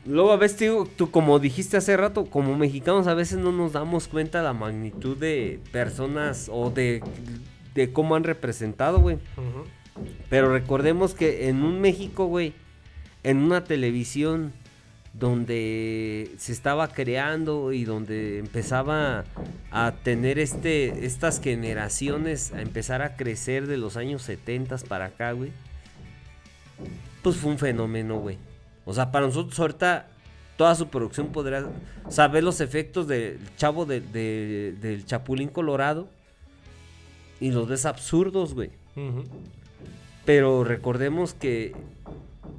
Luego a veces tú como dijiste hace rato, como mexicanos a veces no nos damos cuenta de la magnitud de personas o de cómo han representado, güey. Uh-huh. Pero recordemos que en un México, güey, en una televisión donde se estaba creando y donde empezaba a tener estas generaciones, a empezar a crecer de los años 70 para acá, güey, pues fue un fenómeno, güey. O sea, para nosotros ahorita toda su producción podrá saber los efectos del chavo del Chapulín Colorado y los ves absurdos, güey. Uh-huh. Pero recordemos que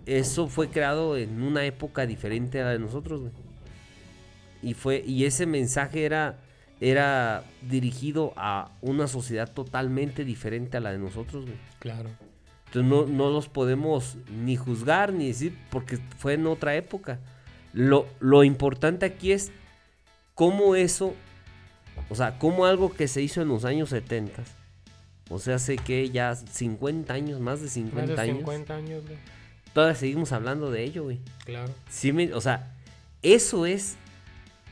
eso fue creado en una época diferente a la de nosotros, güey. Y ese mensaje era dirigido a una sociedad totalmente diferente a la de nosotros, güey. Claro. Entonces no los podemos ni juzgar ni decir porque fue en otra época. Lo importante aquí es cómo eso, o sea, cómo algo que se hizo en los años 70, o sea, hace que ya 50 años, más de 50 años. 50 años, güey. Todavía seguimos hablando de ello, güey. Claro. Sí, o sea, eso es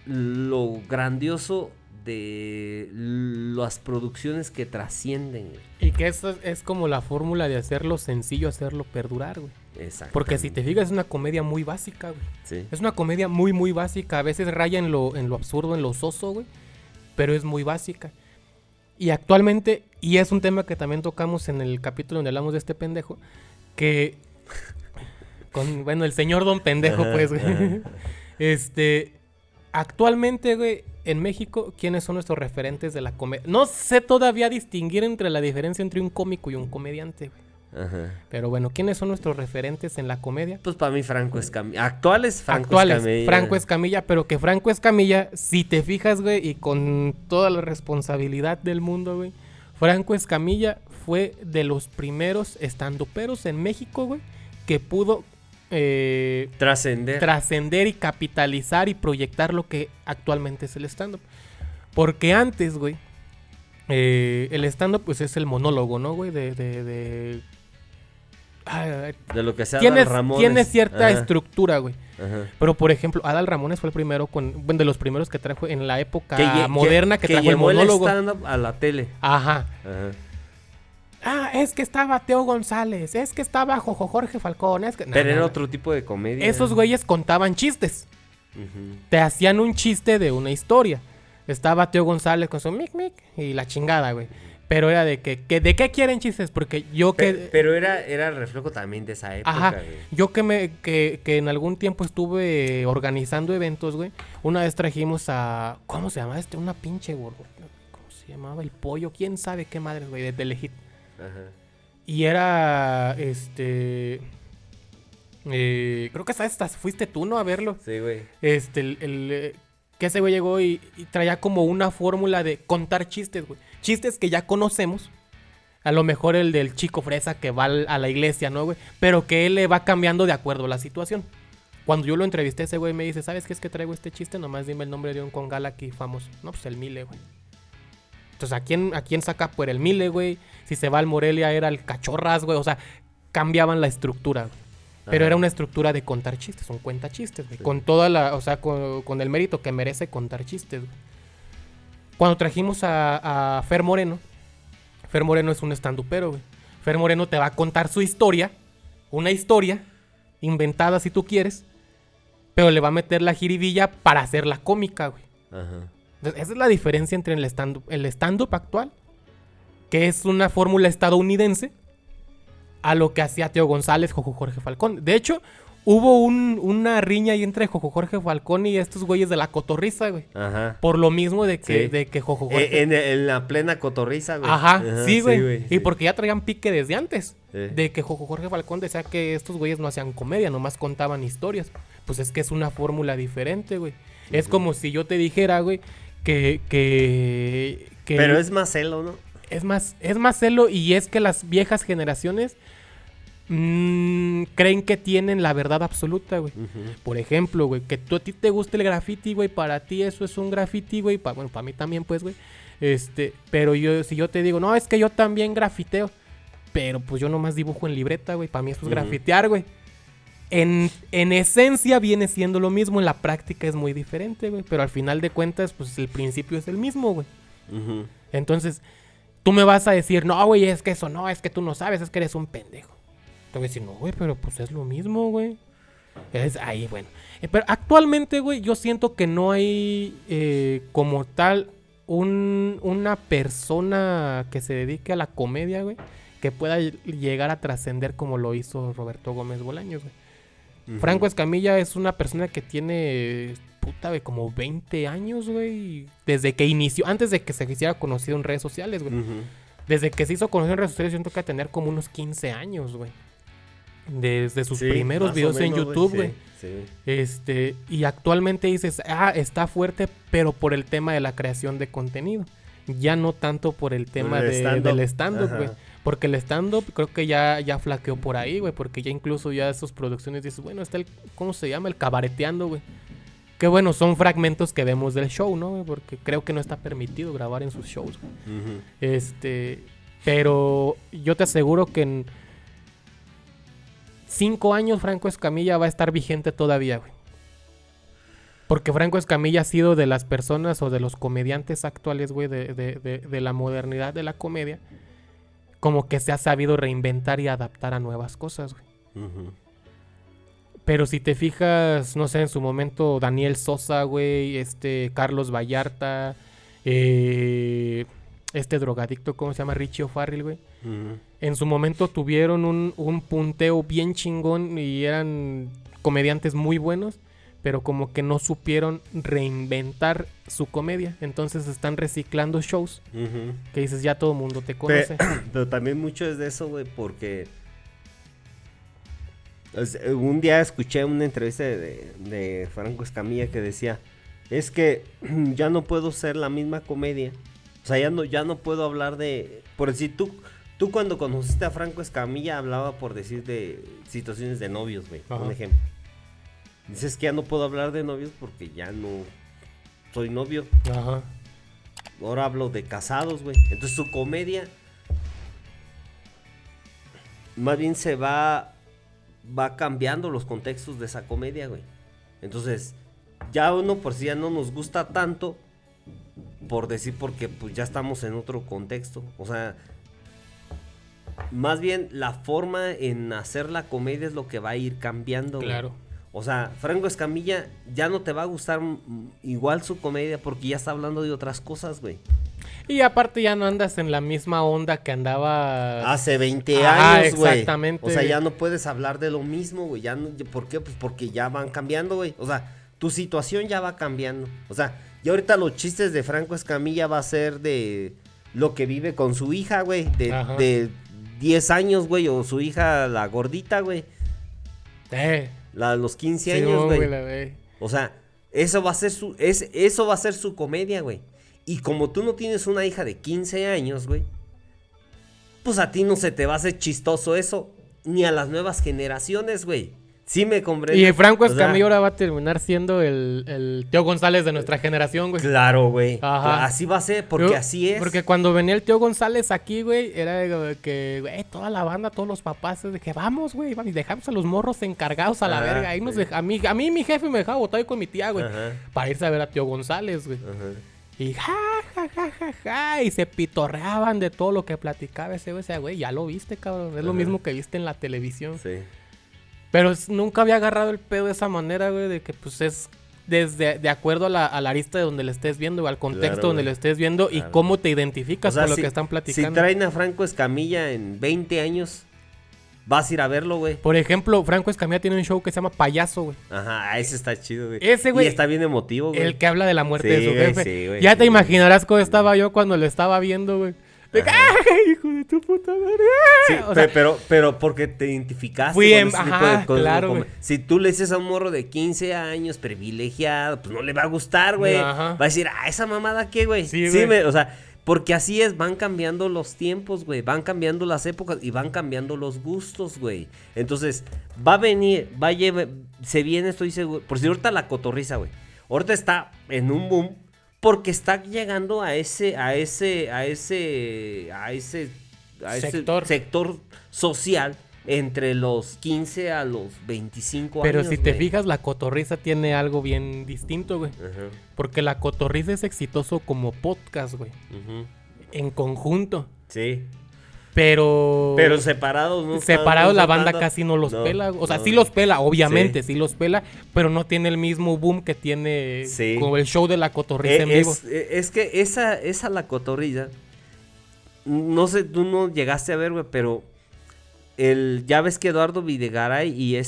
lo grandioso de las producciones que trascienden, güey. Y que eso es como la fórmula de hacerlo sencillo, hacerlo perdurar, güey. Exacto. Porque si te fijas es una comedia muy básica, güey. Sí. Es una comedia muy, muy básica. A veces raya en lo absurdo, en lo soso, güey. Pero es muy básica. Y actualmente, y es un tema que también tocamos en el capítulo donde hablamos de este pendejo, que bueno, el señor Don Pendejo, pues, güey. Actualmente, güey, en México, ¿quiénes son nuestros referentes de la comedia? No sé todavía distinguir entre la diferencia entre un cómico y un comediante, güey. Ajá. Pero bueno, ¿quiénes son nuestros referentes en la comedia? Pues para mí Franco Escamilla. Actuales Escamilla. Franco Escamilla, pero que Franco Escamilla, si te fijas, güey, y con toda la responsabilidad del mundo, güey, Franco Escamilla fue de los primeros estandoperos en México, güey, que pudo trascender y capitalizar y proyectar lo que actualmente es el stand-up. Porque antes, güey, el stand-up pues es el monólogo, ¿no, güey? De lo que sea Adal Ramones. Tiene cierta Ajá. estructura, güey. Ajá. Pero, por ejemplo, Adal Ramones fue el primero de los primeros que trajo en la época moderna que trajo el monólogo. El stand-up a la tele. Ajá. Ajá. Es que estaba Teo González, es que estaba Jorge Falcón, es que... Pero era otro tipo de comedia. Esos güeyes contaban chistes. Uh-huh. Te hacían un chiste de una historia. Estaba Teo González con su mic y la chingada, güey. Pero era de que ¿de qué quieren chistes? Porque yo que... Pero era el reflejo también de esa época, Ajá. güey. Yo que en algún tiempo estuve organizando eventos, güey. Una vez trajimos a... ¿Cómo se llama Una pinche gordo. ¿Cómo se llamaba? El pollo. ¿Quién sabe qué madre, güey? De Telehit. Ajá. Y era... creo que hasta fuiste tú, ¿no? A verlo. Sí, güey. Que ese güey llegó y traía como una fórmula de contar chistes, güey. Chistes que ya conocemos. A lo mejor el del chico fresa que va a la iglesia, ¿no, güey? Pero que él le va cambiando de acuerdo a la situación. Cuando yo lo entrevisté, ese güey me dice, ¿sabes qué es que traigo este chiste? Nomás dime el nombre de un congala aquí famoso. No, pues el Mile, güey. Entonces, ¿a quién saca por el Mile, güey? Si se va al Morelia era el Cachorras, güey. O sea, cambiaban la estructura, güey. Pero era una estructura de contar chistes, un cuenta chistes, güey. Sí. Con toda la, o sea, con el mérito que merece contar chistes, güey. Cuando trajimos a Fer Moreno es un estandupero, güey. Fer Moreno te va a contar su historia, una historia inventada si tú quieres, pero le va a meter la jiribilla para hacerla cómica, güey. Ajá. Entonces, esa es la diferencia entre el stand-up actual, que es una fórmula estadounidense, a lo que hacía Teo González, Jojo Jorge Falcón. De hecho, hubo una riña ahí entre Jojo Jorge Falcón y estos güeyes de la cotorriza, güey. Ajá. Por lo mismo de que, Sí. de que Jojo Jorge... En la plena cotorriza, güey. Ajá, sí, güey. Sí. Y porque ya traían pique desde antes. Sí. De que Jojo Jorge Falcón decía que estos güeyes no hacían comedia, nomás contaban historias. Pues es que es una fórmula diferente, güey. Uh-huh. Es como si yo te dijera, güey, que Pero es más celo, ¿no? Es más celo, y es que las viejas generaciones creen que tienen la verdad absoluta, güey. Uh-huh. Por ejemplo, güey, que a ti te guste el graffiti, güey, para ti eso es un graffiti, güey. Bueno, para mí también, pues, güey. Pero si yo te digo, no, es que yo también grafiteo, pero pues yo nomás dibujo en libreta, güey. Para mí eso es grafitear, güey. en esencia viene siendo lo mismo, en la práctica es muy diferente, güey. Pero al final de cuentas, pues el principio es el mismo, güey. Ujú. Entonces, tú me vas a decir, no, güey, es que eso no, es que tú no sabes, es que eres un pendejo. Te voy a decir, no, güey, pero pues es lo mismo, güey. Es ahí, bueno. Pero actualmente, güey, yo siento que no hay como tal una persona que se dedique a la comedia, güey, que pueda llegar a trascender como lo hizo Roberto Gómez Bolaños, güey. Ujú. Franco Escamilla es una persona que tiene, puta, güey, como 20 años, güey. Desde que inició, antes de que se hiciera conocido en redes sociales, güey. Ujú. Desde que se hizo conocido en redes sociales, siento que va a tener como unos 15 años, güey. Desde sus Sí, primeros más o videos en menos, YouTube, güey. Sí. Y actualmente dices, está fuerte, pero por el tema de la creación de contenido. Ya no tanto por el tema El stand-up. del stand-up, güey. Ajá. Porque el stand-up creo que ya flaqueó por ahí, güey. Porque ya incluso ya sus producciones dices, bueno, está el, ¿cómo se llama? El cabareteando, güey. Que bueno, son fragmentos que vemos del show, ¿no, güey? Porque creo que no está permitido grabar en sus shows, güey. Ujú. Pero yo te aseguro que en 5 años Franco Escamilla va a estar vigente todavía, güey. Porque Franco Escamilla ha sido de las personas o de los comediantes actuales, güey, de la modernidad de la comedia, como que se ha sabido reinventar y adaptar a nuevas cosas, güey. Ujú. Pero si te fijas, no sé, en su momento Daniel Sosa, güey, Carlos Vallarta, drogadicto, ¿cómo se llama? Richie O'Farrill, güey. Ujú. En su momento tuvieron un punteo bien chingón y eran comediantes muy buenos, pero como que no supieron reinventar su comedia. Entonces están reciclando shows Ujú. que dices, ya todo el mundo te conoce. Pero también mucho es de eso, güey, porque un día escuché una entrevista de Franco Escamilla que decía, es que ya no puedo ser la misma comedia. O sea, ya no puedo hablar de... Por decir, tú cuando conociste a Franco Escamilla hablaba por decir de situaciones de novios, güey, Ajá. un ejemplo. Dices que ya no puedo hablar de novios porque ya no soy novio. Ajá. Ahora hablo de casados, güey. Entonces su comedia más bien se va cambiando los contextos de esa comedia, güey. Entonces, ya uno por si ya no nos gusta tanto, por decir, porque pues ya estamos en otro contexto. O sea, más bien la forma en hacer la comedia es lo que va a ir cambiando, güey. Claro. O sea, Franco Escamilla ya no te va a gustar igual su comedia porque ya está hablando de otras cosas, güey. Y aparte ya no andas en la misma onda que andaba Hace 20 Ajá, años, güey. exactamente. O sea, ya no puedes hablar de lo mismo, güey. Ya no, ¿por qué? Pues porque ya van cambiando, güey. O sea, tu situación ya va cambiando. O sea, ya ahorita los chistes de Franco Escamilla va a ser de lo que vive con su hija, güey. Ajá. De 10 años, güey. O su hija, la gordita, güey. La de los 15 años, güey. O sea, eso va a ser su comedia, güey. Y como tú no tienes una hija de 15 años, güey, pues a ti no se te va a hacer chistoso eso, ni a las nuevas generaciones, güey. Sí me comprendo. Y Franco Escamilla ahora va a terminar siendo el Tío González de nuestra generación, güey. Claro, güey. Ajá. Así va a ser, porque así es. Porque cuando venía el Tío González aquí, güey, era de que, güey, toda la banda, todos los papás, de que vamos, güey, y dejamos a los morros encargados a la verga. Ahí a mí mi jefe me dejaba botar con mi tía, güey, para irse a ver a Tío González, güey. Y y se pitorreaban de todo lo que platicaba ese güey. O sea, güey, ya lo viste, cabrón. Es lo mismo que viste en la televisión. Sí. Pero nunca había agarrado el pedo de esa manera, güey, de que pues es de acuerdo a la arista de donde le estés viendo, al contexto Claro, donde güey. le estés viendo y Claro. cómo te identificas con lo que están Si platicando. traen a Franco Escamilla en 20 años, vas a ir a verlo, güey. Por ejemplo, Franco Escamilla tiene un show que se llama Payaso, güey. Ese está chido, güey. Ese, güey, Y está bien emotivo, güey. El que habla de la muerte de su güey, jefe. sí, güey, Ya sí, te güey. imaginarás cómo estaba yo cuando lo estaba viendo, güey. De que, ¡ay, hijo de tu puta madre! Sí, O sea, pero porque te identificaste fui con en- ese tipo ajá, de cosas, claro, como- güey. Si tú le dices a un morro de 15 años privilegiado, pues no le va a gustar, güey. Ajá. Va a decir, esa mamada qué, güey. Sí, güey. O sea, porque así es, van cambiando los tiempos, güey. Van cambiando las épocas y van cambiando los gustos, güey. Entonces, va a venir, se viene, estoy seguro. Por si ahorita la cotorriza, güey. Ahorita está en un boom. Porque está llegando a ese Sector. sector social entre los 15 a los 25 Pero años. si te güey. fijas, la Cotorrisa tiene algo bien distinto, güey. Ajá, Porque la Cotorrisa es exitoso como podcast, güey. ujú. En conjunto. Sí. Pero Separados, ¿no? separados la banda tanto. casi no los No, pela. O sea, no. sí los pela, obviamente, Sí. sí los pela. Pero no tiene el mismo boom que tiene Sí. como el show de la Cotorrisa en vivo. Es que esa la cotorrilla, no sé, tú no llegaste a ver, güey, pero ya ves que Eduardo Videgaray y El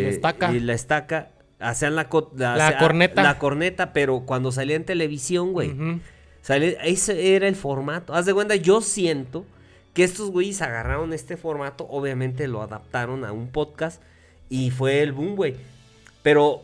Estaca. y la Estaca hacían la corneta. La corneta, pero cuando salía en televisión, güey. Ujú. Ese era el formato. Haz de cuenta, yo siento que estos güeyes agarraron este formato, obviamente lo adaptaron a un podcast y fue el boom, güey. Pero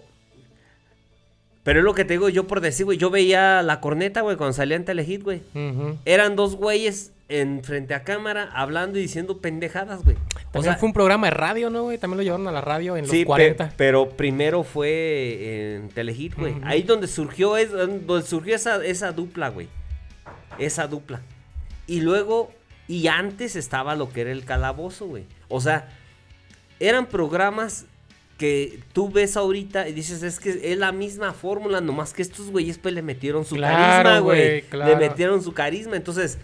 es lo que te digo yo por decir, güey. Yo veía la corneta, güey, cuando salía en Telehit, güey. Ujú. Eran dos güeyes en frente a cámara hablando y diciendo pendejadas, güey. También fue un programa de radio, ¿no, güey? También lo llevaron a la radio en los sí, 40. pero primero fue en Telehit, güey. Ujú. Ahí donde surgió esa dupla, güey. Esa dupla. Y luego, y antes estaba lo que era el calabozo, güey. O sea, eran programas que tú ves ahorita y dices, es que es la misma fórmula, nomás que estos güeyes pues le metieron su carisma, güey. Claro. Le metieron su carisma, entonces,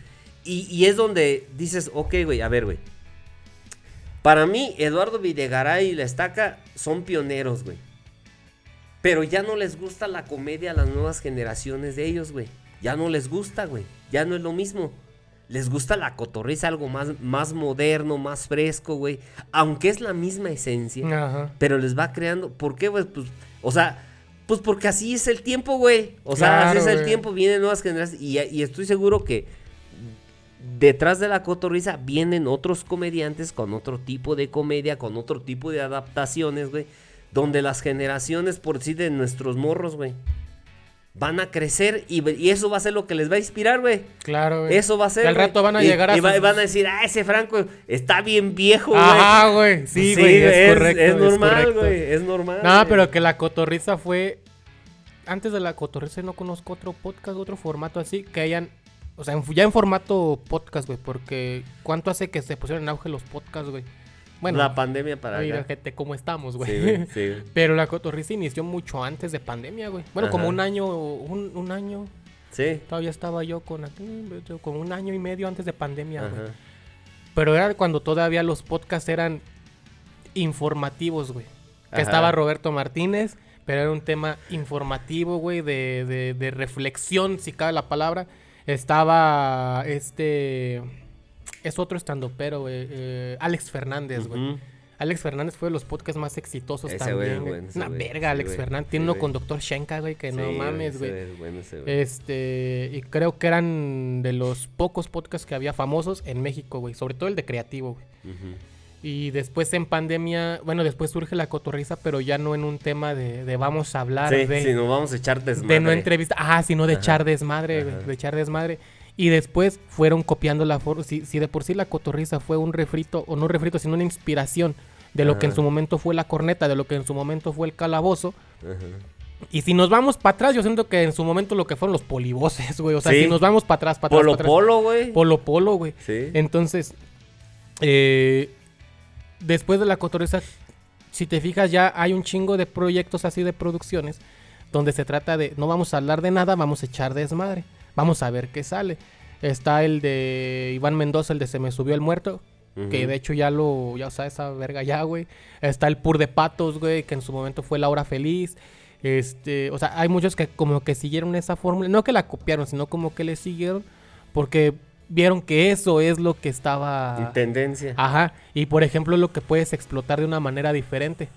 y es donde dices, ok, güey, a ver, güey. Para mí, Eduardo Videgaray y La Estaca son pioneros, güey. Pero ya no les gusta la comedia a las nuevas generaciones de ellos, güey. Ya no les gusta, güey. Ya no es lo mismo. Les gusta la cotorriza, algo más moderno, más fresco, güey. Aunque es la misma esencia. Ajá. Pero les va creando. ¿Por qué, güey? Pues, o sea, pues porque así es el tiempo, güey. O sea, Claro, así es el güey. tiempo. Vienen nuevas generaciones. Y estoy seguro que detrás de la cotorriza vienen otros comediantes con otro tipo de comedia, con otro tipo de adaptaciones, güey. Donde las generaciones por sí de nuestros morros, güey, van a crecer y eso va a ser lo que les va a inspirar, güey. Claro, güey. Eso va a ser. Al rato van a llegar a y sus- van a decir, ese Franco está bien viejo, güey. Ajá, güey. Sí, güey, es correcto. Es normal, correcto. güey. Es normal. No, güey. pero que la Cotorriza fue... Antes de la Cotorriza no conozco otro podcast, otro formato así que hayan... O sea, ya en formato podcast, güey, porque ¿cuánto hace que se pusieron en auge los podcasts, güey? Bueno, La pandemia para mira, acá. gente, ¿cómo estamos, güey? Sí, güey, sí, güey. Pero la Cotorriza inició mucho antes de pandemia, güey. Bueno, como Ajá. un año, un año. Sí. Todavía estaba yo con un año y medio antes de pandemia, güey. Ajá. Pero era cuando todavía los podcasts eran informativos, güey. Que Ajá. estaba Roberto Martínez, pero era un tema informativo, güey, de reflexión, si cabe la palabra. Estaba es otro estandopero, güey, Alex Fernández, güey. Ujú. Alex Fernández fue de los podcasts más exitosos Ese güey es también, güey. bueno, ese Una güey, verga, sí, Alex güey, Fernández. sí, Tiene uno güey. con Dr. Shenka, güey, que no Sí, mames, ese güey. es bueno, ese güey. Y creo que eran de los pocos podcasts que había famosos en México, güey. Sobre todo el de creativo, güey. Ujú. Y después en pandemia, bueno, después surge la Cotorriza, pero ya no en un tema de vamos a hablar Sí, de, sí, nos vamos a echar desmadre. de no entrevistar, sino de Ajá. echar desmadre, güey, Ajá. de echar desmadre. Y después fueron copiando la forma, si de por sí la Cotorriza fue un refrito, o no un refrito, sino una inspiración de lo que en Ajá. su momento fue la corneta, de lo que en su momento fue el calabozo. Ajá. Y si nos vamos para atrás, yo siento que en su momento lo que fueron los polivoces, güey. O sea, Sí. si nos vamos para atrás, para atrás. Polo pa' atrás. Polo, güey. Polo, güey. Sí. Entonces, después de la Cotorriza, si te fijas, ya hay un chingo de proyectos así de producciones donde se trata de no vamos a hablar de nada, vamos a echar desmadre. Vamos a ver qué sale. Está el de Iván Mendoza, el de Se me subió el muerto. Ujú. Que de hecho ya usa esa verga ya, güey. Está el Pur de Patos, güey, que en su momento fue La Hora Feliz. O sea, hay muchos que como que siguieron esa fórmula. No que la copiaron, sino como que le siguieron. Porque vieron que eso es lo que estaba... Y tendencia. Ajá. Y por ejemplo, lo que puedes explotar de una manera diferente.